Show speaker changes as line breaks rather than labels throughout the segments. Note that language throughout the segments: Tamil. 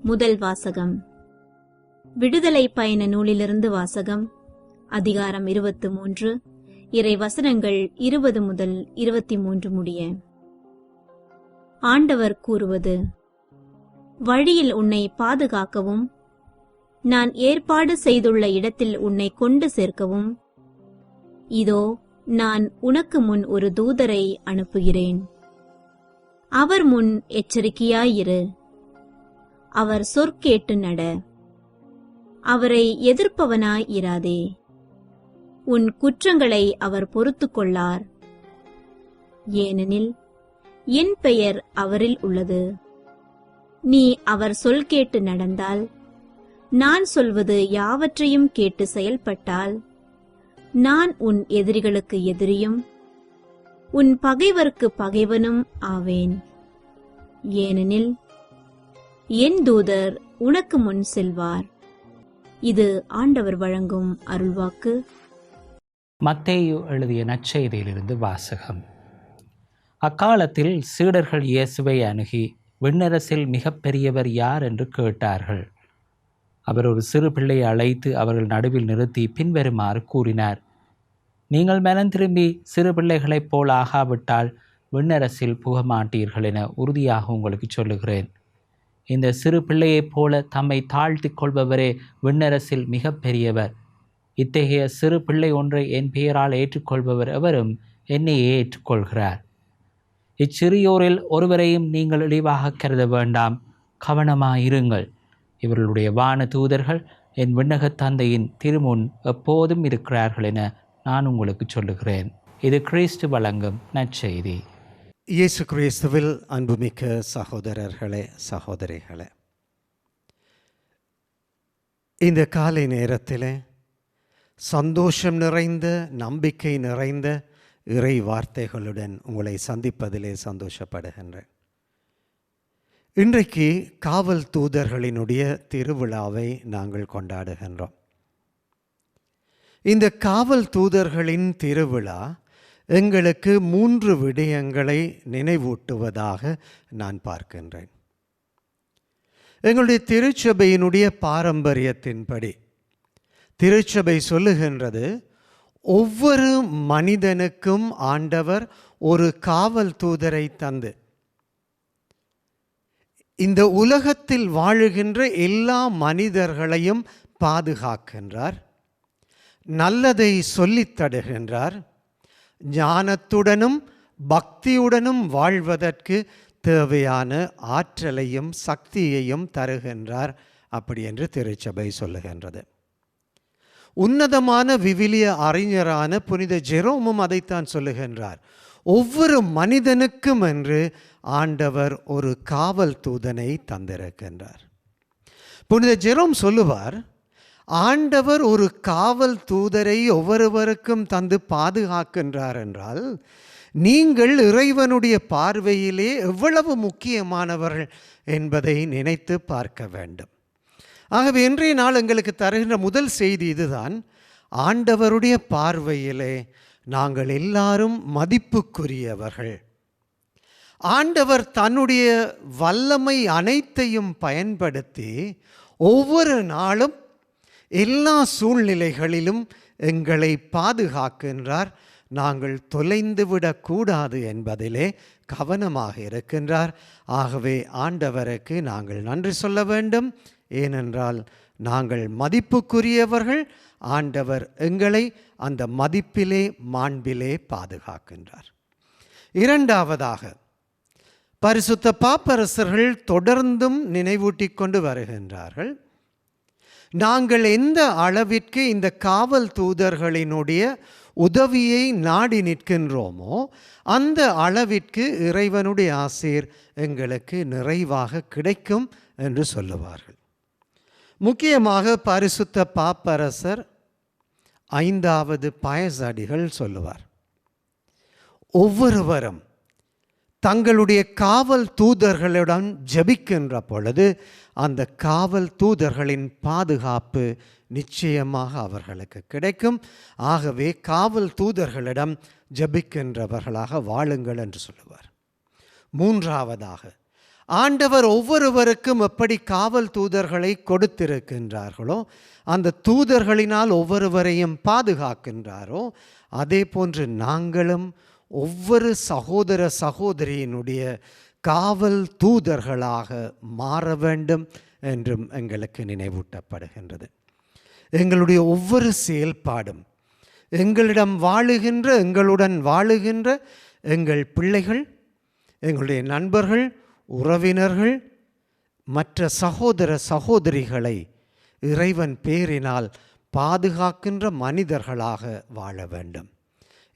முதல் வாசகம். விடுதலை பயண நூலிலிருந்து வாசகம். அதிகாரம் 23, இறை வசனங்கள் 20 முதல் 23 முடிய. ஆண்டவர் கூறுவது: வழியில் உன்னை பாதுகாக்கவும், நான் ஏற்பாடு செய்துள்ள இடத்தில் உன்னை கொண்டு சேர்க்கவும், இதோ நான் உனக்கு முன் ஒரு தூதரை அனுப்புகிறேன். அவர் முன் எச்சரிக்கையாயிரு. அவர் சொற்கேட்டு நட. அவரை எதிர்ப்பவனாய் இராதே. உன் குற்றங்களை அவர் பொறுத்துக் கொள்ளார். ஏனெனில் என் பெயர் அவரில் உள்ளது. நீ அவர் சொல் கேட்டு நடந்தால், நான் சொல்வது யாவற்றையும் கேட்டு செயல்பட்டால், நான் உன் எதிரிகளுக்கு எதிரியும் உன் பகைவர்க்கு பகைவனும் ஆவேன். ஏனெனில் என் தூதர் உனக்கு முன் செல்வார். இது ஆண்டவர் வழங்கும் அருள்வாக்கு.
மத்தேயு எழுதிய நற்செய்தியிலிருந்து வாசகம். அக்காலத்தில் சீடர்கள் இயேசுவை அணுகி, விண்ணரசில் மிக பெரியவர் யார் என்று கேட்டார்கள். அவர் ஒரு சிறு பிள்ளையை அழைத்து அவர்கள் நடுவில் நிறுத்தி பின்வருமாறு கூறினார்: நீங்கள் மனம் திரும்பி சிறு பிள்ளைகளைப் போல் ஆகாவிட்டால் விண்ணரசில் புகமாட்டீர்கள் என உறுதியாக உங்களுக்கு சொல்லுகிறேன். இந்த சிறு பிள்ளையைப் போல தம்மை தாழ்த்தி கொள்பவரே விண்ணரசில் மிக பெரியவர். இத்தகைய சிறு பிள்ளை ஒன்றை என் பெயரால் ஏற்றுக்கொள்பவர் எவரும் என்னையே ஏற்றுக்கொள்கிறார். இச்சிறியோரில் ஒருவரையும் நீங்கள் இழிவாக கருத வேண்டாம். கவனமாயிருங்கள். இவர்களுடைய வான தூதர்கள் என் விண்ணகத் தந்தையின் திருமுன் எப்போதும் இருக்கிறார்கள் என நான் உங்களுக்கு சொல்லுகிறேன். இது கிறிஸ்து வழங்கும் நற்செய்தி.
இயேசு கிறிஸ்துவில் அன்புமிக்க சகோதரர்களே, சகோதரிகளே, இந்த காலை நேரத்தில் சந்தோஷம் நிறைந்த, நம்பிக்கை நிறைந்த இறை வார்த்தைகளுடன் உங்களை சந்திப்பதிலே சந்தோஷப்படுகின்றேன். இன்றைக்கு காவல் தூதர்களினுடைய திருவிழாவை நாங்கள் கொண்டாடுகின்றோம். இந்த காவல் தூதர்களின் திருவிழா எங்களுக்கு 3 விடயங்களை நினைவூட்டுவதாக நான் பார்க்கின்றேன். எங்களுடைய திருச்சபையினுடைய பாரம்பரியத்தின்படி திருச்சபை சொல்லுகின்றது, ஒவ்வொரு மனிதனுக்கும் ஆண்டவர் ஒரு காவல் தூதரை தந்து இந்த உலகத்தில் வாழுகின்ற எல்லா மனிதர்களையும் பாதுகாக்கின்றார், நல்லதை சொல்லித் தருகின்றார், ஞானத்துடனும் பக்தியுடனும் வாழ்வதற்கு தேவையான ஆற்றலையும் சக்தியையும் தருகின்றார். அப்படி என்று திருச்சபை சொல்லுகின்றது. உன்னதமான விவிலிய அறிஞரான புனித ஜெரோமும் அதைத்தான் சொல்லுகின்றார். ஒவ்வொரு மனிதனுக்கும் என்று ஆண்டவர் ஒரு காவல் தூதனை தந்திருக்கின்றார். புனித ஜெரோம் சொல்லுவார், ஆண்டவர் ஒரு காவல் தூதரை ஒவ்வொருவருக்கும் தந்து பாதுகாக்கின்றார் என்றால், நீங்கள் இறைவனுடைய பார்வையிலே எவ்வளவு முக்கியமானவர்கள் என்பதை நினைத்து பார்க்க வேண்டும். ஆகவே இன்றைய நாள் எங்களுக்கு தருகின்ற முதல் செய்தி இதுதான். ஆண்டவருடைய பார்வையிலே நாங்கள் எல்லாரும் மதிப்புக்குரியவர்கள். ஆண்டவர் தன்னுடைய வல்லமை அனைத்தையும் பயன்படுத்தி ஒவ்வொரு நாளும் எல்லா சூழ்நிலைகளிலும் எங்களை பாதுகாக்கின்றார். நாங்கள் தொலைந்துவிடக்கூடாது என்பதிலே கவனமாக இருக்கின்றார். ஆகவே ஆண்டவருக்கு நாங்கள் நன்றி சொல்ல வேண்டும். ஏனென்றால் நாங்கள் மதிப்புக்குரியவர்கள். ஆண்டவர் எங்களை அந்த மதிப்பிலே, மாண்பிலே பாதுகாக்கின்றார். இரண்டாவதாக, பரிசுத்த பாப்பரசர்கள் தொடர்ந்தும் நினைவூட்டிக் கொண்டு வருகின்றார்கள். நாங்கள் எந்த அளவிற்கு இந்த காவல் தூதர்களினுடைய உதவியை நாடி நிற்கின்றோமோ அந்த அளவிற்கு இறைவனுடைய ஆசீர் எங்களுக்கு நிறைவாக கிடைக்கும் என்று சொல்லுவார்கள். முக்கியமாக பரிசுத்த பாப்பரசர் 5வது பயஸ் அடிகள் சொல்லுவார், ஒவ்வொருவரும் தங்களுடைய காவல் தூதர்களுடன் ஜெபிக்கின்ற பொழுது அந்த காவல் தூதர்களின் பாதுகாப்பு நிச்சயமாக அவர்களுக்கு கிடைக்கும். ஆகவே காவல் தூதர்களிடம் ஜெபிக்கின்றவர்களாக வாழுங்கள் என்று சொல்லுவார். மூன்றாவதாக, ஆண்டவர் ஒவ்வொருவருக்கும் எப்படி காவல் தூதர்களை கொடுத்திருக்கின்றார்களோ, அந்த தூதர்களினால் ஒவ்வொருவரையும் பாதுகாக்கின்றாரோ, அதே போன்று நாங்களும் ஒவ்வொரு சகோதர சகோதரியினுடைய காவல் தூதர்களாக மாற வேண்டும் என்றும் எங்களுக்கு நினைவூட்டப்படுகின்றது. எங்களுடைய ஒவ்வொரு செயல்பாடும், எங்களுடன் வாழுகின்ற எங்கள் பிள்ளைகள், எங்களுடைய நண்பர்கள், உறவினர்கள், மற்ற சகோதர சகோதரிகளை இறைவன் பேரினால் பாதுகாக்கின்ற மனிதர்களாக வாழ வேண்டும்.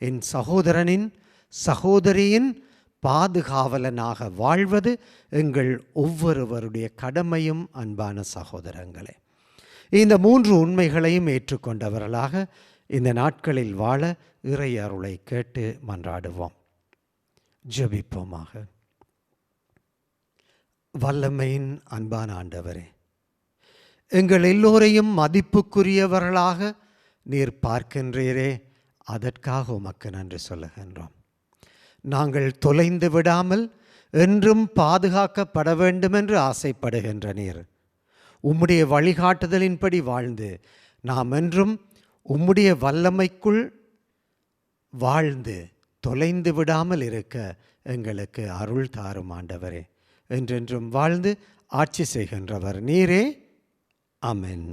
என் சகோதரனின் சகோதரியின் பாதுகாவலனாக வாழ்வது எங்கள் ஒவ்வொருவருடைய கடமையும். அன்பான சகோதரங்களே, இந்த 3 உண்மைகளையும் ஏற்றுக்கொண்டவர்களாக இந்த நாட்களில் வாழ இறை அருளை கேட்டு மன்றாடுவோம். ஜெபிப்போமாக. வல்லமையின் அன்பான ஆண்டவரே, எங்கள் எல்லோரையும் மதிப்புக்குரியவர்களாக நீர் பார்க்கின்றீரே, அதற்காக உமக்கு நன்றி சொல்லுகின்றோம். நாங்கள் தொலைந்து விடாமல் என்றும் பாதுகாக்கப்பட வேண்டுமென்று ஆசைப்படுகின்ற நீர், உம்முடைய வழிகாட்டுதலின்படி வாழ்ந்து நாம் என்றும் உம்முடைய வல்லமைக்குள் வாழ்ந்து தொலைந்து விடாமல் இருக்க எங்களுக்கு அருள் தாரும் ஆண்டவரே. என்றென்றும் வாழ்ந்து ஆட்சி செய்கின்றவர் நீரே. ஆமென்.